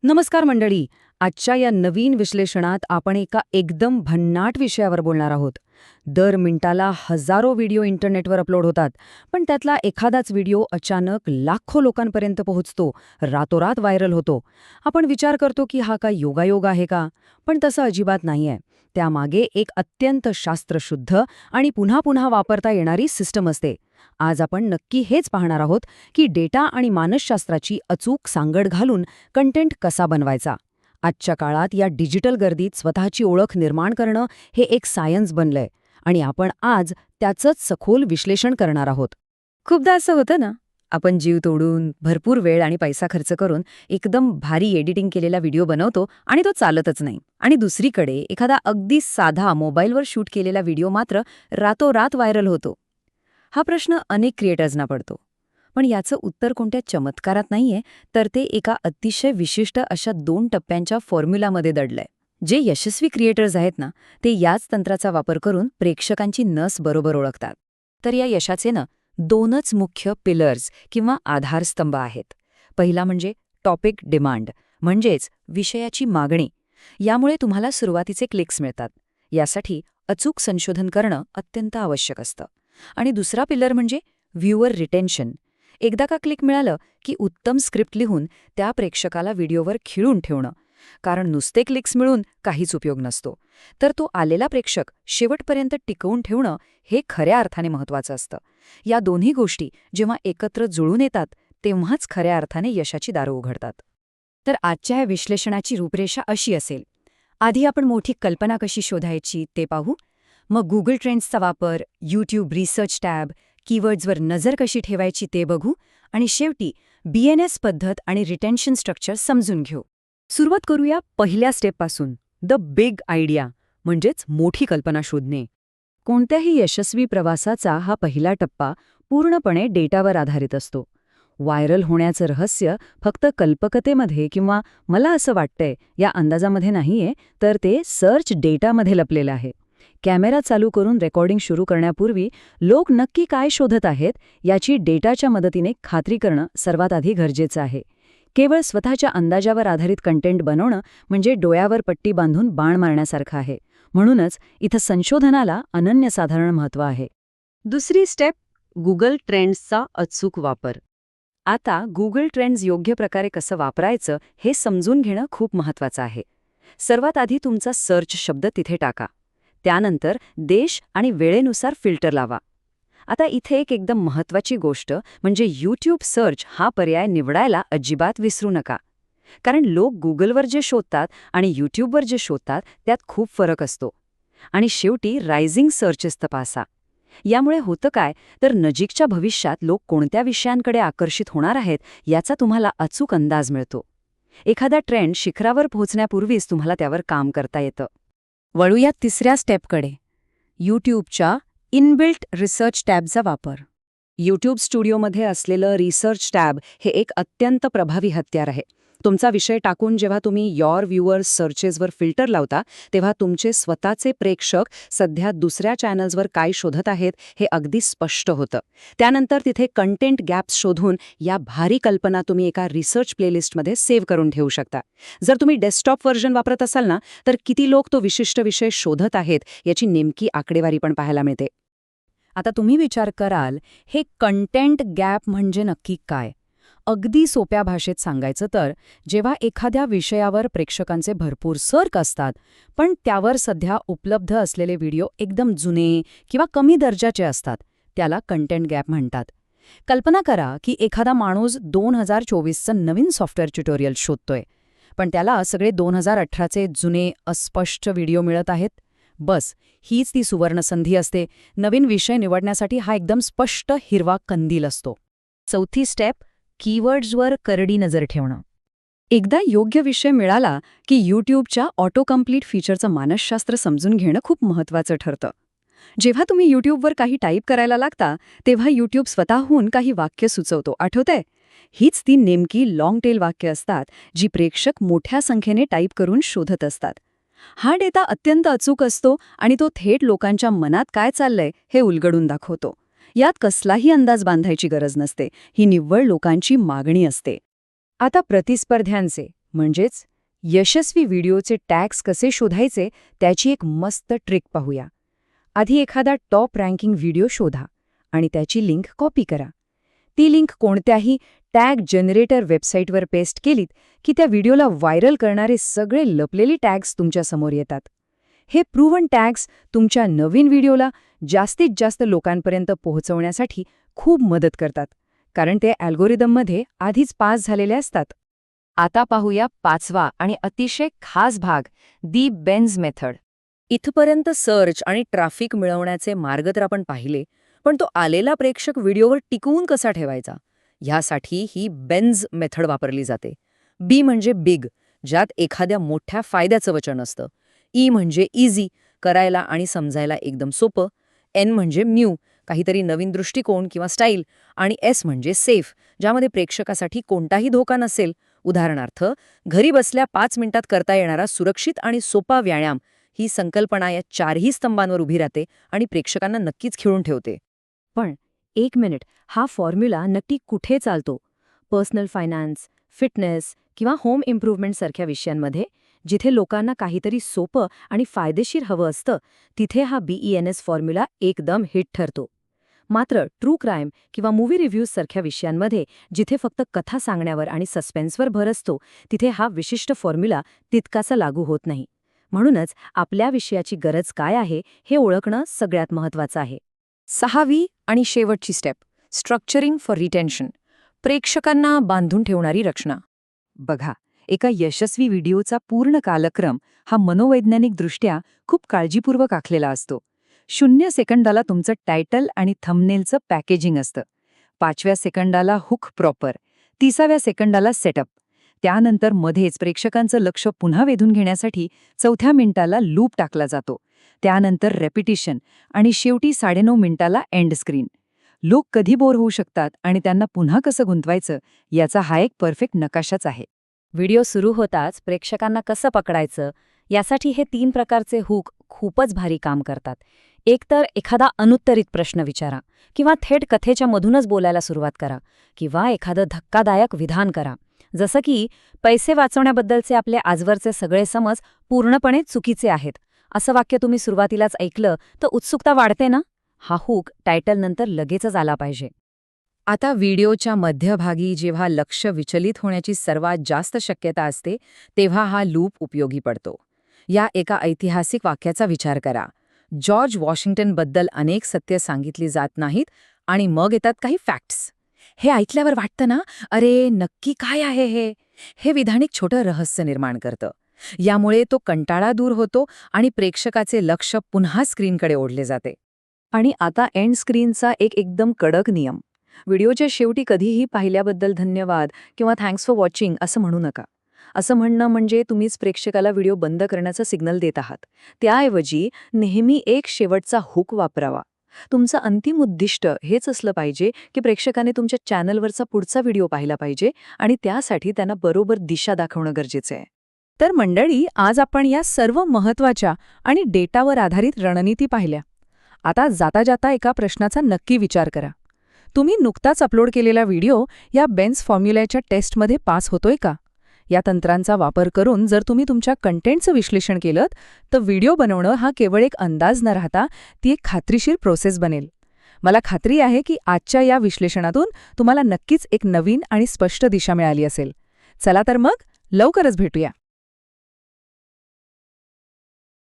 नमस्कार मंडळी. आजच्या या नवीन विश्लेषणात आपण एका एकदम भन्नाट विषयावर बोलणार आहोत. दर मिनिटाला हजारो व्हिडिओ इंटरनेटवर अपलोड होतात, पण त्यातला एखादाच व्हिडिओ अचानक लाखो लोकांपर्यंत पोहोचतो, रातोरात व्हायरल होतो. आपण विचार करतो की हा काय योगायोग आहे का? पण तसं अजिबात नाहीये. त्यामागे एक अत्यंत शास्त्रशुद्ध आणि पुन्हा पुन्हा वापरता येणारी सिस्टम असते. आज आपण नक्की हेच पाहणार आहोत की डेटा आणि मानसशास्त्राची अचूक सांगड घालून कंटेंट कसा बनवायचा. आजच्या काळात या डिजिटल गर्दीत स्वतःची ओळख निर्माण करणं हे एक सायन्स बनलंय आणि आपण आज त्याचंच सखोल विश्लेषण करणार आहोत. खूपदा असं होतं ना, आपण जीव तोडून भरपूर वेळ आणि पैसा खर्च करून एकदम भारी एडिटिंग केलेला व्हिडिओ बनवतो आणि तो चालतच नाही. आणि दुसरीकडे एखादा अगदी साधा मोबाईलवर शूट केलेला व्हिडिओ मात्र रातोरात व्हायरल होतो. हा प्रश्न अनेक क्रिएटर्सना पडतो. पण याचं उत्तर कोणत्या चमत्कारात नाहीये, तर ते एका अतिशय विशिष्ट अशा 2 टप्प्यांच्या फॉर्म्युलामध्ये दडलंय. जे यशस्वी क्रिएटर्स आहेत ना, ते याच तंत्राचा वापर करून प्रेक्षकांची नस बरोबर ओळखतात. तर या यशाचे ना 2च मुख्य पिलर्स किंवा आधारस्तंभ आहेत. पहिला म्हणजे टॉपिक डिमांड, म्हणजेच विषयाची मागणी. यामुळे तुम्हाला सुरुवातीचे क्लिक्स मिळतात. यासाठी अचूक संशोधन करणं अत्यंत आवश्यक असतं. आणि दुसरा पिलर म्हणजे व्ह्यूअर रिटेन्शन. एकदा का क्लिक मिळालं की उत्तम स्क्रिप्ट लिहून त्या प्रेक्षकाला व्हिडिओवर खिळून ठेवणं. कारण नुसते क्लिक्स मिळून काहीच उपयोग नसतो. तर तो आलेला प्रेक्षक शेवटपर्यंत टिकवून ठेवणं हे खऱ्या अर्थाने महत्त्वाचं असतं. या दोन्ही गोष्टी जेव्हा एकत्र जुळून येतात तेव्हाच खऱ्या अर्थाने यशाची दारं उघडतात. तर आजच्या या विश्लेषणाची रूपरेषा अशी असेल. आधी आपण मोठी कल्पना कशी शोधायची ते पाहू. मग गुगल ट्रेंड्सचा वापर, यूट्यूब रिसर्च टॅब, कीवर्ड्सवर नजर कशी ठेवायची ते बघू आणि शेवटी BNS पद्धत आणि रिटेन्शन स्ट्रक्चर समजून घेऊ. सुरुवात करूया पहिल्या स्टेपपासून, द बिग आयडिया, म्हणजेच मोठी कल्पना शोधणे. कोणत्याही यशस्वी प्रवासाचा हा पहिला टप्पा पूर्णपणे डेटावर आधारित असतो. व्हायरल होण्याचं रहस्य फक्त कल्पकतेमध्ये किंवा मला असं वाटतंय या अंदाजामध्ये नाहीये, तर ते सर्च डेटामध्ये लपलेलं आहे. कॅमेरा चालू करून रेकॉर्डिंग सुरू करण्यापूर्वी लोक नक्की काय शोधत आहेत याची डेटाच्या मदतीने खात्री करणं सर्वात आधी गरजेचं आहे. केवळ स्वतःच्या अंदाजावर आधारित कंटेंट बनवणं म्हणजे डोळ्यावर पट्टी बांधून बाण मारण्यासारखं आहे. म्हणूनच इथं संशोधनाला अनन्यसाधारण महत्त्व आहे. दुसरी स्टेप, गुगल ट्रेंड्सचा अचूक वापर. आता गुगल ट्रेंड्स योग्य प्रकारे कसं वापरायचं हे समजून घेणं खूप महत्त्वाचं आहे. सर्वात आधी तुमचा सर्च शब्द तिथे टाका. त्यानंतर देश आणि वेळेनुसार फिल्टर लावा. आता इथे एक एकदम महत्त्वाची गोष्ट म्हणजे यूट्यूब सर्च हा पर्याय निवडायला अजिबात विसरू नका. कारण लोक गुगलवर जे शोधतात आणि यूट्यूबवर जे शोधतात त्यात खूप फरक असतो. आणि शेवटी रायझिंग सर्चेस तपासा. यामुळे होतं काय, तर नजीकच्या भविष्यात लोक कोणत्या विषयांकडे आकर्षित होणार आहेत याचा तुम्हाला अचूक अंदाज मिळतो. एखादा ट्रेंड शिखरावर पोहोचण्यापूर्वीच तुम्हाला त्यावर काम करता येतं. वळूया तिसऱ्या स्टेपकडे, यूट्यूबच्या इनबिल्ट रिसर्च टॅबचा वापर. यूट्यूब स्टुडिओमध्ये असलेलं रिसर्च टॅब हे एक अत्यंत प्रभावी हत्यार आहे. तुमचा विषय टाकून जेव्हा तुम्ही योर व्ह्यूअर्स सर्चेसवर फिल्टर लावता तेव्हा तुमचे स्वतःचे प्रेक्षक सध्या दुसऱ्या चॅनल्सवर काय शोधत आहेत हे अगदी स्पष्ट होतं. त्यानंतर तिथे कंटेंट गॅप्स शोधून या भारी कल्पना तुम्ही एका रिसर्च प्लेलिस्टमध्ये सेव्ह करून ठेवू शकता. जर तुम्ही डेस्कटॉप व्हर्जन वापरत असाल ना, तर किती लोक तो विशिष्ट विषय शोधत आहेत याची नेमकी आकडेवारी पण पाहायला मिळते. आता तुम्ही विचार कराल, हे कंटेंट गॅप म्हणजे नक्की काय? अगदी सोप्या भाषेत सांगायचं तर, जेव्हा एखाद्या विषयावर प्रेक्षकांचे भरपूर सर्क असतात, पण त्यावर सध्या उपलब्ध असलेले व्हिडिओ एकदम जुने किंवा कमी दर्जाचे असतात, त्याला कंटेंट गॅप म्हणतात. कल्पना करा की एखादा माणूस 2024चं नवीन सॉफ्टवेअर ट्युटोरियल शोधतोय, पण त्याला सगळे 2018चे जुने अस्पष्ट व्हिडिओ मिळत आहेत. बस, हीच ती सुवर्णसंधी असते. नवीन विषय निवडण्यासाठी हा एकदम स्पष्ट हिरवा कंदील असतो. चौथी स्टेप, कीवर्ड्सवर करडी नजर ठेवणं. एकदा योग्य विषय मिळाला की यूट्यूबच्या ऑटो कम्प्लीट फीचरचं मानसशास्त्र समजून घेणं खूप महत्त्वाचं ठरतं. जेव्हा तुम्ही यूट्यूबवर काही टाईप करायला लागता तेव्हा यूट्यूब स्वतःहून काही वाक्य सुचवतो, आठवतंय? हीच ती नेमकी लाँग टेल वाक्य असतात जी प्रेक्षक मोठ्या संख्येने टाईप करून शोधत असतात. हा डेटा अत्यंत अचूक असतो आणि तो थेट लोकांच्या मनात काय चाललंय हे उलगडून दाखवतो. यात कसलाही अंदाज बांधायची गरज नसते. ही निव्वळ लोकांची मागणी असते. आता प्रतिस्पर्ध्यांचे म्हणजेच यशस्वी व्हिडिओचे टॅग्स कसे शोधायचे त्याची एक मस्त ट्रिक पाहूया. आधी एखादा टॉप रँकिंग व्हिडिओ शोधा आणि त्याची लिंक कॉपी करा. ती लिंक कोणत्याही टॅग जनरेटर वेबसाईटवर पेस्ट केलीत की त्या व्हिडिओला व्हायरल करणारे सगळे लपलेली टॅग्स तुमच्यासमोर येतात. हे प्रूव्हन टॅग्स तुमच्या नवीन व्हिडिओला जास्तीत जास्त लोकांपर्यंत पोहोचवण्यासाठी खूप मदत करतात, कारण ते अल्गोरिदममध्ये आधीच पास झालेले असतात. आता पाहूया 5वा आणि अतिशय खास भाग, दी बेन्झ मेथड. इथपर्यंत सर्च आणि ट्रॅफिक मिळवण्याचे मार्ग तर आपण पाहिले, पण तो आलेला प्रेक्षक व्हिडिओवर टिकवून कसा ठेवायचा ह्यासाठी ही बेन्झ मेथड वापरली जाते. बी म्हणजे बिग, ज्यात एखाद्या मोठ्या फायद्याचं वचन असतं. ई म्हणजे इझी, करायला आणि समजायला एकदम सोपं. एन म्हणजे न्यू, काहीतरी नवीन दृष्टिकोन किंवा स्टाईल. आणि एस म्हणजे सेफ, ज्यामध्ये प्रेक्षकासाठी कोणताही धोका नसेल. उदाहरणार्थ, घरी बसल्या 5 मिनिटात करता येणारा सुरक्षित आणि सोपा व्यायाम ही संकल्पना या 4ही स्तंभांवर उभी राहते आणि प्रेक्षकांना नक्कीच खिळून ठेवते. पण 1 मिनिट, हा फॉर्म्युला नक्की कुठे चालतो? पर्सनल फायनान्स, फिटनेस किंवा होम इम्प्रूव्हमेंट सारख्या विषयांमध्ये, जिथे लोकांना काहीतरी सोपं आणि फायदेशीर हवं असतं, तिथे हा BENS फॉर्म्युला एकदम हिट ठरतो. मात्र ट्रू क्राईम किंवा मूव्ही रिव्ह्यूज सारख्या विषयांमध्ये, जिथे फक्त कथा सांगण्यावर आणि सस्पेन्सवर भर असतो, तिथे हा विशिष्ट फॉर्म्युला तितकासा लागू होत नाही. म्हणूनच आपल्या विषयाची गरज काय आहे हे ओळखणं सगळ्यात महत्त्वाचं आहे. 6वी आणि शेवटची स्टेप, स्ट्रक्चरिंग फॉर रिटेन्शन. प्रेक्षकांना बांधून ठेवणारी रचना. बघा, एका यशस्वी व्हिडिओचा पूर्ण कालक्रम हा मनोवैज्ञानिकदृष्ट्या खूप काळजीपूर्वक आखलेला असतो. 0 सेकंदाला तुमचं टायटल आणि थंबनेलचं पॅकेजिंग असतं. 5व्या सेकंदाला हुक प्रॉपर. 30व्या सेकंदाला सेटअप. त्यानंतर मध्येच प्रेक्षकांचं लक्ष पुन्हा वेधून घेण्यासाठी 4थ्या मिनिटाला लूप टाकला जातो. त्यानंतर रेपिटिशन आणि शेवटी 9.5 मिनिटाला एंड स्क्रीन. लोक कधी बोर होऊ शकतात आणि त्यांना पुन्हा कसं गुंतवायचं याचा हा एक परफेक्ट नकाशाच आहे. व्हिडिओ सुरू होताच प्रेक्षकांना कसं पकडायचं यासाठी हे 3 प्रकारचे हुक खूपच भारी काम करतात. एक तर एखादा अनुत्तरित प्रश्न विचारा, किंवा थेट कथेच्या मधूनच बोलायला सुरुवात करा, किंवा एखादं धक्कादायक विधान करा, जसं की पैसे वाचवण्याबद्दलचे आपले आजवरचे सगळे समज पूर्णपणे चुकीचे आहेत, असं वाक्य तुम्ही सुरुवातीलाच ऐकलं तर उत्सुकता वाढते ना. हा हुक टायटलनंतर लगेचच आला पाहिजे. आता व्हिडिओच्या मध्यभागी जेव्हा लक्ष विचलित होण्याची सर्वात जास्त शक्यता असते, तेव्हा हा लूप उपयोगी पडतो. या एका ऐतिहासिक वाक्याचा विचार करा. जॉर्ज वॉशिंग्टनबद्दल अनेक सत्य सांगितली जात नाहीत आणि मग येतात काही फॅक्ट्स. हे ऐकल्यावर वाटतं ना, अरे नक्की काय आहे हे? हे विधान एक छोटं रहस्य निर्माण करतं. यामुळे तो कंटाळा दूर होतो आणि प्रेक्षकाचे लक्ष पुन्हा स्क्रीनकडे ओढले जाते. आणि आता एंड स्क्रीनचा एक एकदम कडक नियम. व्हिडिओच्या शेवटी कधीही पाहिल्याबद्दल धन्यवाद किंवा थँक्स फॉर वॉचिंग असं म्हणू नका. असं म्हणणं म्हणजे तुम्हीच प्रेक्षकाला व्हिडिओ बंद करण्याचा सिग्नल देत आहात. त्याऐवजी नेहमी एक शेवटचा हुक वापरावा. तुमचं अंतिम उद्दिष्ट हेच असलं पाहिजे की प्रेक्षकाने तुमच्या चॅनलवरचा पुढचा व्हिडिओ पाहिला पाहिजे आणि त्यासाठी त्यांना बरोबर दिशा दाखवणं गरजेचं आहे. तर मंडळी, आज आपण या सर्व महत्त्वाच्या आणि डेटावर आधारित रणनीती पाहिल्या. आता जाता जाता एका प्रश्नाचा नक्की विचार करा. तुम्ही नुकताच अपलोड केलेला व्हिडिओ या बेन्झ फॉर्म्युल्याच्या टेस्टमध्ये पास होतोय का? या तंत्रांचा वापर करून जर तुम्ही तुमच्या कंटेंटचं विश्लेषण केलं तर व्हिडिओ बनवणं हा केवळ एक अंदाज न राहता ती एक खात्रीशीर प्रोसेस बनेल. मला खात्री आहे की आजच्या या विश्लेषणातून तुम्हाला नक्कीच एक नवीन आणि स्पष्ट दिशा मिळाली असेल. चला तर मग लवकरच भेटूया.